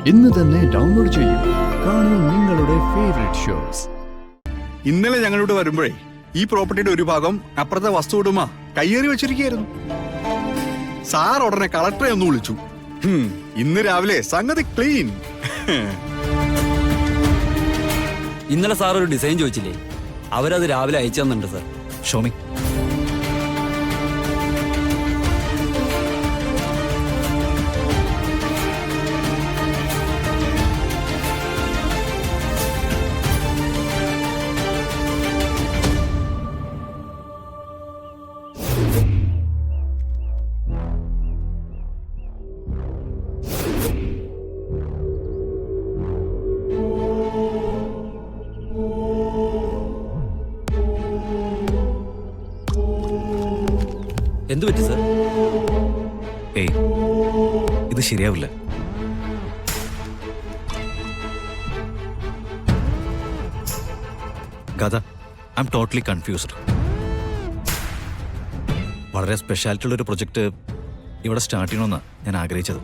ഇന്ന് തന്നെ ഡൗൺലോഡ് ചെയ്യൂ. കാണൂ നിങ്ങളുടെ ഫേവറേറ്റ് ഷോസ്. ഇന്നലെ ഞങ്ങളോട് വരുമ്പോഴേ ഈ പ്രോപ്പർട്ടിയുടെ ഒരു ഭാഗം അപ്പുറത്തെ വസ്തു ഉടമ കയ്യേറി വെച്ചിരിക്കുകയായിരുന്നു. സാർ ഉടനെ കളക്ടറെ ഒന്ന് വിളിച്ചു. ഇന്ന് രാവിലെ സംഗതി ക്ലീൻ. ഇന്നലെ സാർ ഒരു ഡിസൈൻ ചോദിച്ചില്ലേ, അവരത് രാവിലെ അയച്ചു തന്നിട്ടുണ്ട് സാർ. ഷോമി, എന്തു പറ്റി സാർ? ഏയ്, ഇത് ശരിയാവില്ല. ഗാഥ, ഐ എം ടോട്ടലി കൺഫ്യൂസ്ഡ്. വളരെ സ്പെഷ്യാലിറ്റി ഉള്ളൊരു പ്രൊജക്റ്റ് ഇവിടെ സ്റ്റാർട്ട് ചെയ്യണമെന്നാണ് ഞാൻ ആഗ്രഹിച്ചത്.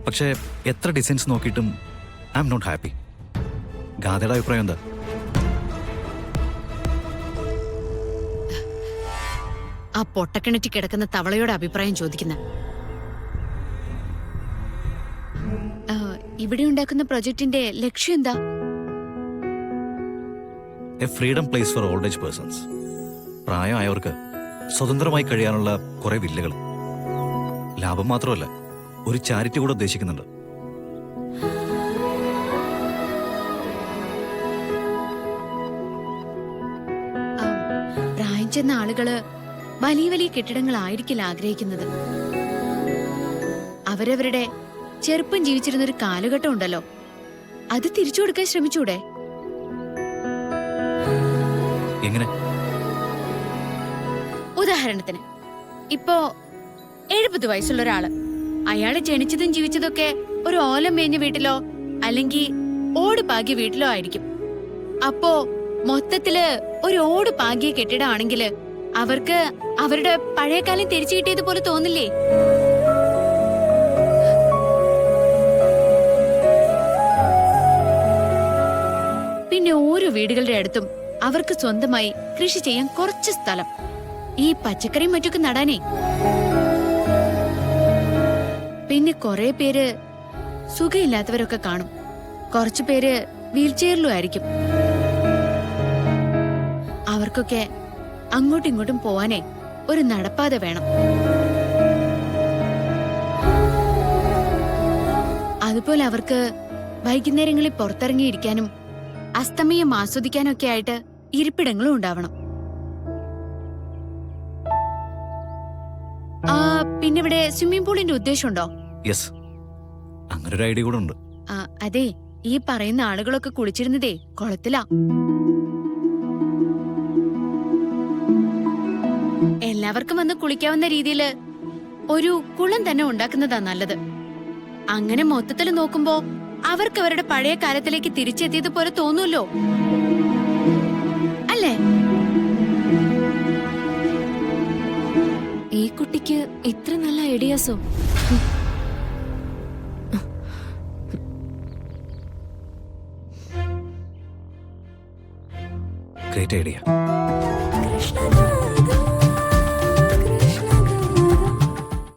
പക്ഷേ എത്ര ഡിസൈൻസ് നോക്കിയിട്ടും ഐ എം നോട്ട് ഹാപ്പി. ഗാഥയുടെ അഭിപ്രായം എന്താ? ആ പൊട്ടക്കിണറ്റി കിടക്കുന്ന തവളയുടെ അഭിപ്രായം ചോദിക്കുന്ന. ഇവിടെ ഉണ്ടാക്കുന്ന പ്രൊജക്ടിന്റെ ലക്ഷ്യം എന്താ? A freedom place for old age persons. പ്രായമായവർക്ക് സ്വതന്ത്രമായി കഴിയാനുള്ള കുറെ വില്ലകൾ. ലാഭം മാത്രമല്ല, ഒരു ചാരിറ്റി കൂടെ ഉദ്ദേശിക്കുന്നുണ്ട്. പ്രായം ചെന്ന ആളുകള് വലിയ വലിയ കെട്ടിടങ്ങളായിരിക്കില്ല ആഗ്രഹിക്കുന്നത്. അവരവരുടെ ചെറുപ്പം ജീവിച്ചിരുന്ന ഒരു കാലഘട്ടം ഉണ്ടല്ലോ, അത് തിരിച്ചു കൊടുക്കാൻ ശ്രമിച്ചൂടെ? എങ്ങനെ? ഉദാഹരണത്തിന്, ഇപ്പോ 70 വയസ്സുള്ള ഒരാള്, അയാള് ജനിച്ചതും ജീവിച്ചതൊക്കെ ഒരു ഓലം മേഞ്ഞ വീട്ടിലോ അല്ലെങ്കിൽ ഓട് പാകിയ വീട്ടിലോ ആയിരിക്കും. അപ്പോ മൊത്തത്തില് ഒരു ഓട് പാകിയ കെട്ടിടമാണെങ്കില് അവർക്ക് അവരുടെ പഴയ കാലം തിരിച്ചു കിട്ടിയതുപോലെ തോന്നില്ലേ? പിന്നെ ഓരോ വീടുകളുടെ അടുത്തും അവർക്ക് സ്വന്തമായി കൃഷി ചെയ്യാൻ കുറച്ച് സ്ഥലം, ഈ പച്ചക്കറിയും മറ്റൊക്കെ നടാനേ. പിന്നെ കുറെ പേര് സുഖമില്ലാത്തവരൊക്കെ കാണും. കുറച്ചു പേര് വീൽ ചെയറിലും ആയിരിക്കും. അവർക്കൊക്കെ അങ്ങോട്ടും ഇങ്ങോട്ടും പോവാനേ ഒരു നടപ്പാത വേണം. അതുപോലെ അവർക്ക് വൈകുന്നേരങ്ങളിൽ പുറത്തിറങ്ങിയിരിക്കാനും അസ്തമയം ആസ്വദിക്കാനും ഒക്കെ ആയിട്ട് ഇരിപ്പിടങ്ങളും ഉണ്ടാവണം. പിന്നെ ഇവിടെ സ്വിമ്മിംഗ് പൂളിന്റെ ഉദ്ദേശമുണ്ടോ? യെസ്, അങ്ങനെ ഒരു ഐഡിയ കൂടെ ഉണ്ട്. അതെ, ഈ പറയുന്ന ആളുകളൊക്കെ കുളിച്ചിരുന്നതേ കുളത്തിലാ. എല്ലാവർക്കും വന്ന് കുളിക്കാവുന്ന രീതിയില് ഒരു കുളം തന്നെ ഉണ്ടാക്കുന്നതാ നല്ലത്. അങ്ങനെ മൊത്തത്തിൽ നോക്കുമ്പോ അവർക്ക് അവരുടെ പഴയ കാലത്തിലേക്ക് തിരിച്ചെത്തിയത് പോലെ തോന്നുമല്ലോ, അല്ലേ? ഈ കുട്ടിക്ക് ഇത്ര നല്ല ഐഡിയാസോ? Great idea.